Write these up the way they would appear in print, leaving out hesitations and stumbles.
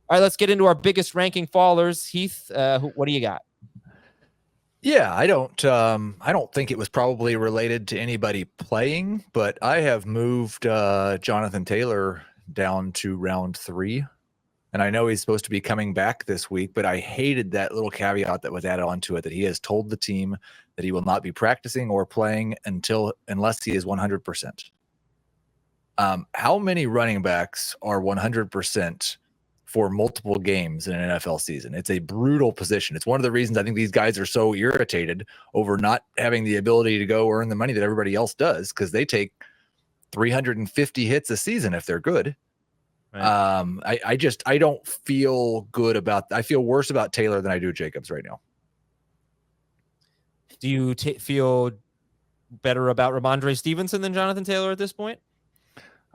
All right, let's get into our biggest ranking fallers. Heath, what do you got? Yeah, I don't think it was probably related to anybody playing, but I have moved Jonathan Taylor down to round 3. And I know he's supposed to be coming back this week, but I hated that little caveat that was added onto it, that he has told the team that he will not be practicing or playing unless he is 100%. How many running backs are 100% for multiple games in an NFL season? It's a brutal position. It's one of the reasons I think these guys are so irritated over not having the ability to go earn the money that everybody else does, because they take 350 hits a season if they're good. Right. I don't feel good about. I feel worse about Taylor than I do Jacobs right now. Do you feel better about Ramondre Stevenson than Jonathan Taylor at this point?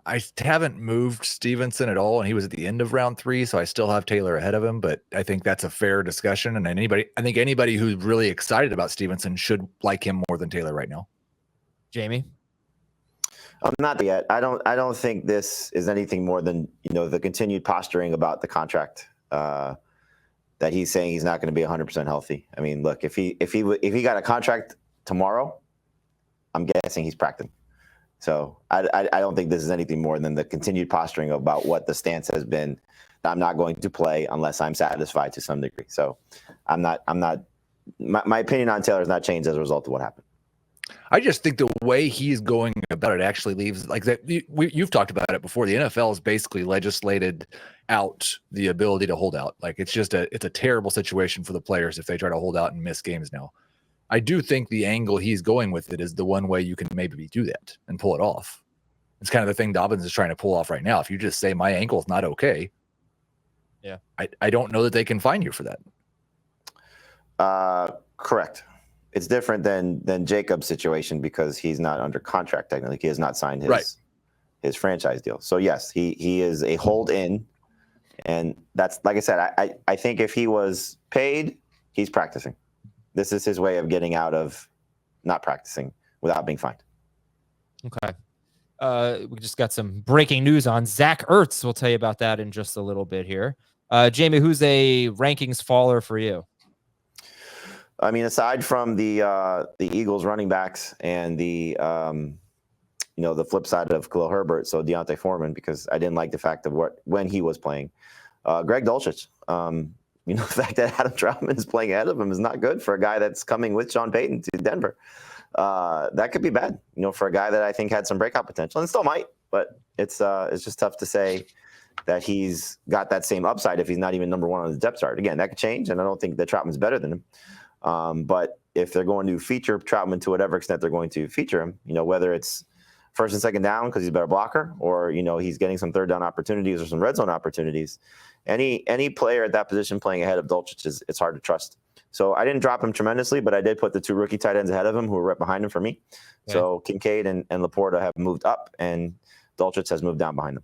I haven't moved Stevenson at all, and he was at the end of round 3, so I still have Taylor ahead of him. But I think that's a fair discussion, and I think anybody who's really excited about Stevenson should like him more than Taylor right now. Jamie? Not yet. I don't think this is anything more than the continued posturing about the contract. That he's saying he's not going to be 100% healthy. I mean, look, if he got a contract tomorrow, I'm guessing he's practicing. So I don't think this is anything more than the continued posturing about what the stance has been. I'm not going to play unless I'm satisfied to some degree. So my opinion on Taylor has not changed as a result of what happened. I just think the way he's going about it actually leaves like that. You've talked about it before. The NFL has basically legislated out the ability to hold out. Like it's a terrible situation for the players if they try to hold out and miss games now. I do think the angle he's going with it is the one way you can maybe do that and pull it off. It's kind of the thing Dobbins is trying to pull off right now. If you just say my ankle is not okay, yeah, I don't know that they can fine you for that. Correct. It's different than Jacob's situation because he's not under contract technically. He has not signed his franchise deal. So yes, he is a hold in, and that's like I said. I think if he was paid, he's practicing. This is his way of getting out of not practicing without being fined. Okay. We just got some breaking news on Zach Ertz. We'll tell you about that in just a little bit here. Jamie, who's a rankings faller for you? I mean, aside from the Eagles running backs and the flip side of Khalil Herbert, so Deontay Foreman, because I didn't like the fact of when he was playing. Greg Dulcich. The fact that Adam Trautman is playing ahead of him is not good for a guy that's coming with Sean Payton to Denver. That could be bad, for a guy that I think had some breakout potential and still might, but it's just tough to say that he's got that same upside if he's not even number 1 on the depth chart. Again, that could change, and I don't think that Trautman's better than him. But if they're going to feature Trautman to whatever extent they're going to feature him, whether it's first and second down because he's a better blocker, or he's getting some third down opportunities or some red zone opportunities. Any player at that position playing ahead of Dulcich it's hard to trust. So I didn't drop him tremendously, but I did put the 2 rookie tight ends ahead of him who were right behind him for me. Okay. So Kincaid and Laporta have moved up, and Dulcich has moved down behind them.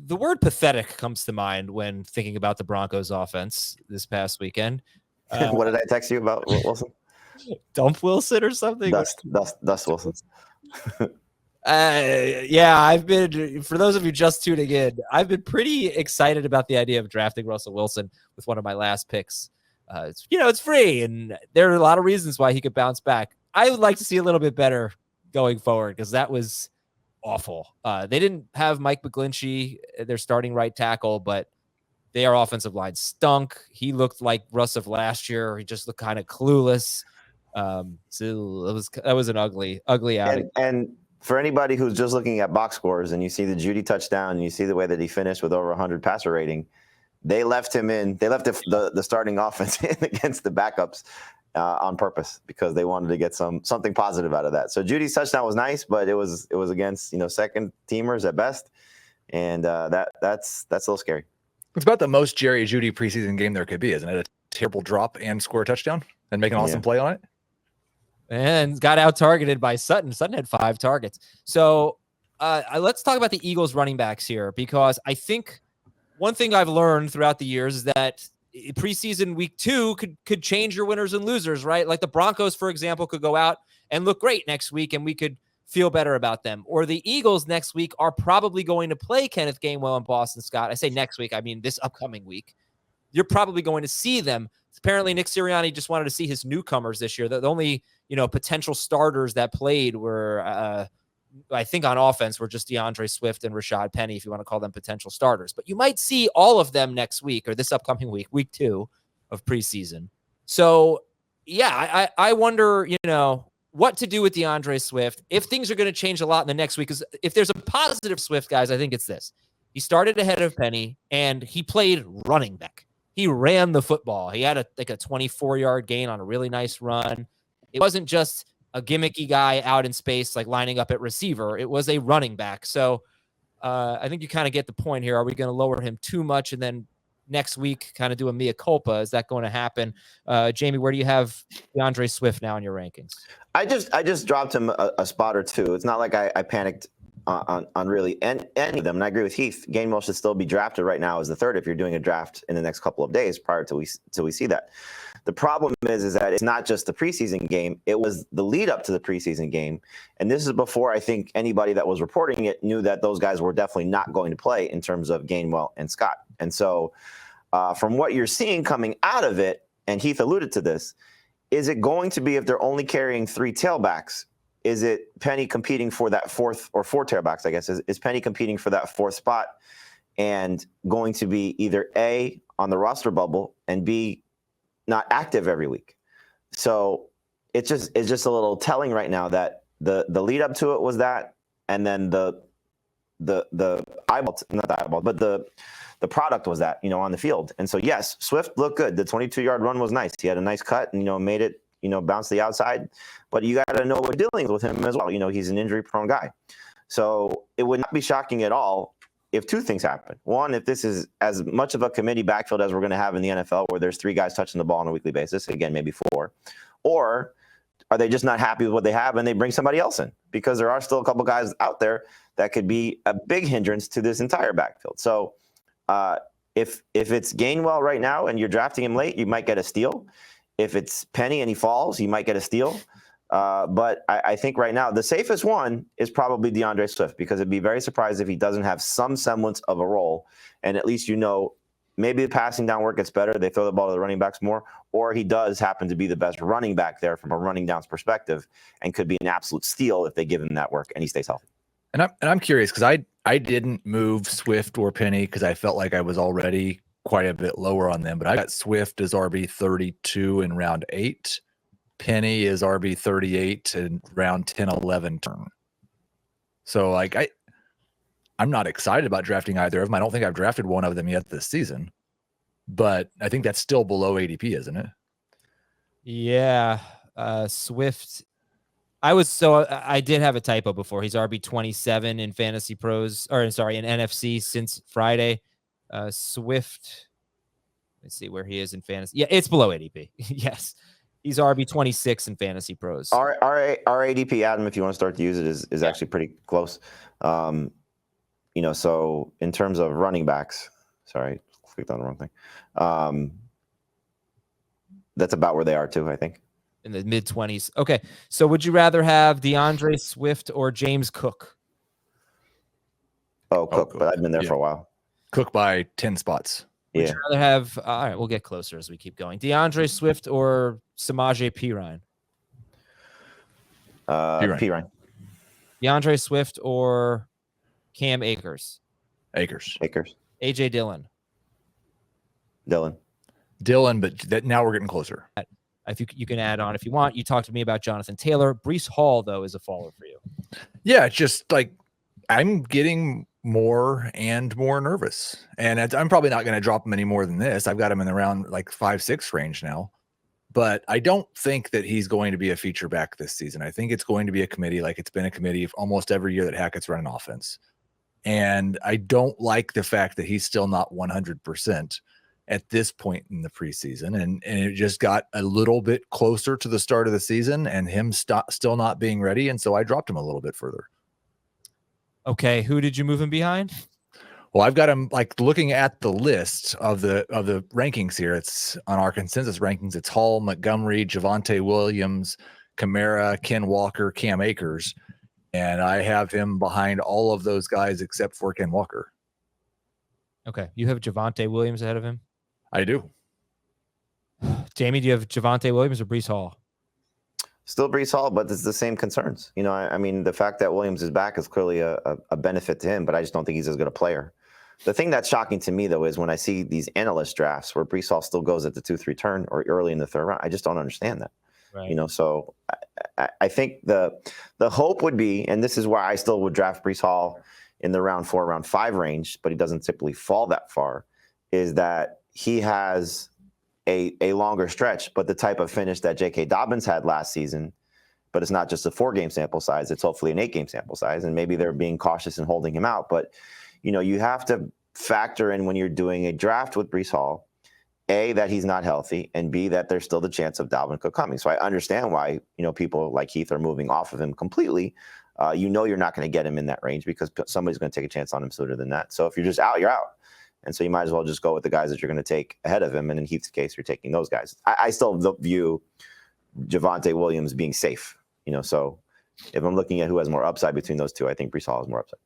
The word pathetic comes to mind when thinking about the Broncos offense this past weekend. What did I text you about, Wilson? Dump Wilson or something? Dust Wilson. Yeah, I've been, for those of you just tuning in, I've been pretty excited about the idea of drafting Russell Wilson with one of my last picks. It's free, and there are a lot of reasons why he could bounce back. I would like to see a little bit better going forward because that was awful. They didn't have Mike McGlinchey, their starting right tackle, but their offensive line stunk. He looked like Russ of last year. He just looked kind of clueless. So that was an ugly outing. And for anybody who's just looking at box scores and you see the Judy touchdown and you see the way that he finished with over 100 passer rating, they left the starting offense in against the backups on purpose because they wanted to get something positive out of that. So Judy's touchdown was nice, but it was against second teamers at best, and that's a little scary. It's about the most Jerry Jeudy preseason game there could be, isn't it? A terrible drop and score a touchdown and make an awesome play on it. And got out-targeted by Sutton. Sutton had 5 targets. So let's talk about the Eagles running backs here, because I think one thing I've learned throughout the years is that preseason week 2 could change your winners and losers, right? Like the Broncos, for example, could go out and look great next week, and we could feel better about them. Or the Eagles next week are probably going to play Kenneth Gainwell and Boston Scott. I say next week, I mean this upcoming week. You're probably going to see them. Apparently, Nick Sirianni just wanted to see his newcomers this year. The only, potential starters that played were, I think on offense, were just DeAndre Swift and Rashaad Penny, if you want to call them potential starters. But you might see all of them next week or this upcoming week, week 2 of preseason. So, yeah, I wonder, what to do with DeAndre Swift, if things are going to change a lot in the next week. Because if there's a positive Swift, guys, I think it's this. He started ahead of Penny, and he played running back. He ran the football. He had a 24-yard gain on a really nice run. It wasn't just a gimmicky guy out in space, like lining up at receiver. It was a running back. So I think you kind of get the point here. Are we going to lower him too much and then next week kind of do a mea culpa? Is that going to happen? Jamie, where do you have DeAndre Swift now in your rankings? I just dropped him a spot or two. It's not like I panicked on really any of them. And I agree with Heath. Gainwell should still be drafted right now as the third if you're doing a draft in the next couple of days prior to we see that. The problem is that it's not just the preseason game. It was the lead up to the preseason game. And this is before I think anybody that was reporting it knew that those guys were definitely not going to play in terms of Gainwell and Scott. And so from what you're seeing coming out of it, and Heath alluded to this, is it going to be if they're only carrying 3 tailbacks? Is it Penny competing for that fourth or 4 tailbacks, I guess? Is Penny competing for that 4th spot and going to be either A, on the roster bubble, and B, not active every week? So it's just a little telling right now that the lead up to it was that, and then the eyeball, not the eyeball, but the product was that, on the field. And so yes, Swift looked good. The 22-yard run was nice. He had a nice cut and made it, bounce to the outside. But you got to know what you're dealing with him as well. He's an injury-prone guy. So it would not be shocking at all if 2 things happen. One, if this is as much of a committee backfield as we're going to have in the NFL, where there's 3 guys touching the ball on a weekly basis, again, maybe 4, or are they just not happy with what they have and they bring somebody else in? Because there are still a couple guys out there that could be a big hindrance to this entire backfield. So if it's Gainwell right now and you're drafting him late, you might get a steal. If it's Penny and he falls, you might get a steal. But I think right now the safest one is probably DeAndre Swift, because it'd be very surprised if he doesn't have some semblance of a role. And at least maybe the passing down work gets better. They throw the ball to the running backs more, or he does happen to be the best running back there from a running downs perspective and could be an absolute steal if they give him that work and he stays healthy. And I'm curious because I didn't move Swift or Penny because I felt like I was already quite a bit lower on them. But I got Swift as RB 32 in round 8. Penny is RB 38 in round 10, 11 turn. So I'm not excited about drafting either of them. I don't think I've drafted one of them yet this season. But I think that's still below ADP, isn't it? Yeah, Swift. I did have a typo before. He's RB 27 in Fantasy Pros, in NFC since Friday. Swift, let's see where he is in fantasy. Yeah, it's below ADP. Yes, he's RB 26 in Fantasy Pros. Our ADP, Adam, if you want to start to use it, is actually pretty close. So in terms of running backs, sorry, clicked on the wrong thing. That's about where they are too, I think. In the mid-20s. Okay, so would you rather have DeAndre Swift or James Cook? Cook, but I've been there for a while. Cook by 10 spots. Would you rather have, all right, we'll get closer as we keep going. DeAndre Swift or Samaje Perine? Perine. DeAndre Swift or Cam Akers? Akers. AJ Dillon? Dillon, but now we're getting closer. If you can add on if you want. You talked to me about Jonathan Taylor. Breece Hall, though, is a faller for you. Yeah, it's just like I'm getting more and more nervous. And I'm probably not going to drop him any more than this. I've got him in around 5-6 range now. But I don't think that he's going to be a feature back this season. I think it's going to be a committee like it's been a committee almost every year that Hackett's run an offense. And I don't like the fact that he's still not 100% at this point in the preseason. And it just got a little bit closer to the start of the season and him still not being ready. And so I dropped him a little bit further. Okay. Who did you move him behind? Well, I've got him looking at the list of the rankings here. It's on our consensus rankings. It's Hall, Montgomery, Javonte Williams, Kamara, Ken Walker, Cam Akers. and I have him behind all of those guys except for Ken Walker. Okay. You have Javonte Williams ahead of him? I do. Jamie, do you have Javonte Williams or Breece Hall? Still Breece Hall, but it's the same concerns. I mean, the fact that Williams is back is clearly a benefit to him, but I just don't think he's as good a player. The thing that's shocking to me, though, is when I see these analyst drafts where Breece Hall still goes at the 2-3 turn or early in the third round. I just don't understand that. Right. So I think the hope would be, and this is why I still would draft Breece Hall in the round 4, round 5 range, but he doesn't typically fall that far, is that he has a longer stretch, but the type of finish that J.K. Dobbins had last season. But it's not just a 4-game sample size; it's hopefully an 8-game sample size, and maybe they're being cautious in holding him out. But you have to factor in when you're doing a draft with Breece Hall, A, that he's not healthy, and B, that there's still the chance of Dalvin Cook coming. So I understand why people like Heath are moving off of him completely. You're not going to get him in that range because somebody's going to take a chance on him sooner than that. So if you're just out, you're out. And so you might as well just go with the guys that you're going to take ahead of him. And in Heath's case, you're taking those guys. I still view Javonte Williams being safe. So if I'm looking at who has more upside between those two, I think Breece Hall has more upside.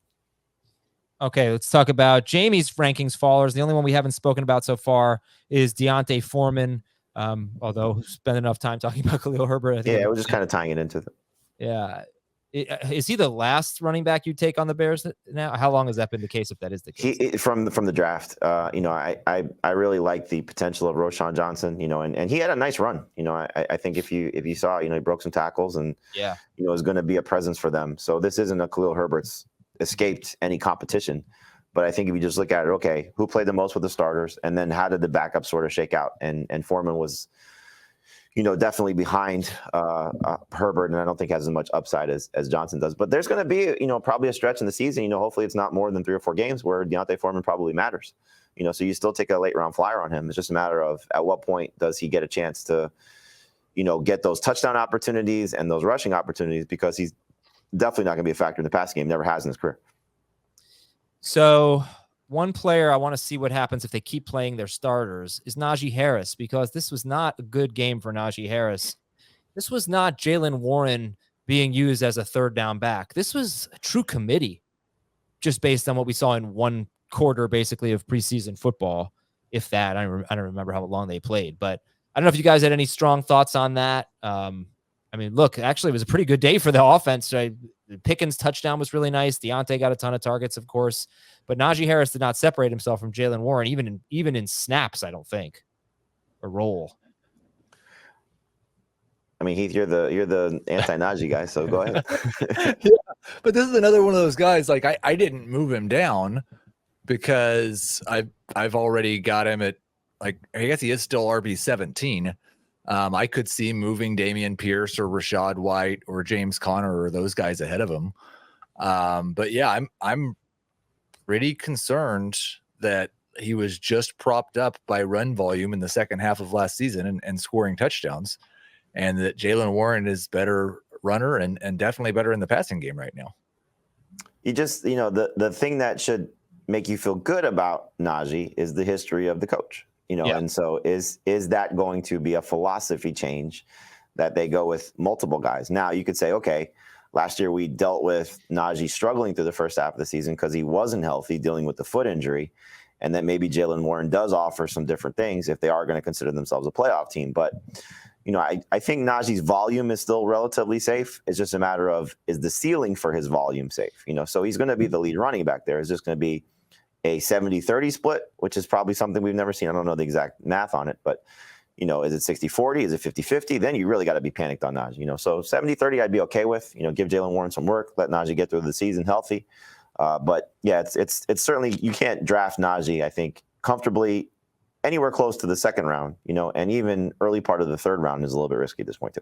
Okay, let's talk about Jamie's rankings fallers. The only one we haven't spoken about so far is Deontay Foreman. Although we spent enough time talking about Khalil Herbert. We're just kind of tying it into it. Yeah. Is he the last running back you take on the Bears now? How long has that been the case, if that is the case? From the draft, I really like the potential of Rashaad Johnson, and he had a nice run. I think if you saw, he broke some tackles and, is going to be a presence for them. So this isn't a Khalil Herbert's escaped any competition. But I think if you just look at it, okay, who played the most with the starters? And then how did the backup sort of shake out? And Foreman was, definitely behind Herbert, and I don't think has as much upside as Johnson does. But there's going to be, probably a stretch in the season. Hopefully it's not more than 3 or 4 games where Deontay Foreman probably matters. So you still take a late round flyer on him. It's just a matter of at what point does he get a chance to, get those touchdown opportunities and those rushing opportunities, because he's definitely not going to be a factor in the passing game. Never has in his career. So one player I want to see what happens if they keep playing their starters is Najee Harris, because this was not a good game for Najee Harris. This was not Jaylen Warren being used as a third down back. This was a true committee, just based on what we saw in one quarter, basically, of preseason football, if that. I don't remember how long they played, but I don't know if you guys had any strong thoughts on that. I mean, look, actually, it was a pretty good day for the offense. Right? Pickens' touchdown was really nice. Deontay got a ton of targets, of course. But Najee Harris did not separate himself from Jaylen Warren, even in snaps, I don't think, or role. I mean, Heath, you're the anti-Najee guy, so go ahead. Yeah, but this is another one of those guys. Like I didn't move him down because I've already got him at, like, I guess he is still RB17. I could see moving Dameon Pierce or Rachaad White or James Conner or those guys ahead of him. But yeah, I'm pretty concerned that he was just propped up by run volume in the second half of last season and scoring touchdowns, and that Jaylen Warren is better runner and definitely better in the passing game right now. You just, the thing that should make you feel good about Najee is the history of the coach. And so is that going to be a philosophy change that they go with multiple guys? Now you could say, okay, last year we dealt with Najee struggling through the first half of the season because he wasn't healthy, dealing with the foot injury, and that maybe Jaylen Warren does offer some different things if they are going to consider themselves a playoff team. But, I think Najee's volume is still relatively safe. It's just a matter of, is the ceiling for his volume safe? So he's going to be the lead running back there. It's just going to be a 70-30 split, which is probably something we've never seen. I don't know the exact math on it, but, is it 60-40? Is it 50-50? Then you really got to be panicked on Najee. So 70-30 I'd be okay with. Give Jaylen Warren some work, let Najee get through the season healthy. But yeah, it's certainly, you can't draft Najee, I think, comfortably anywhere close to the second round, and even early part of the third round is a little bit risky at this point too.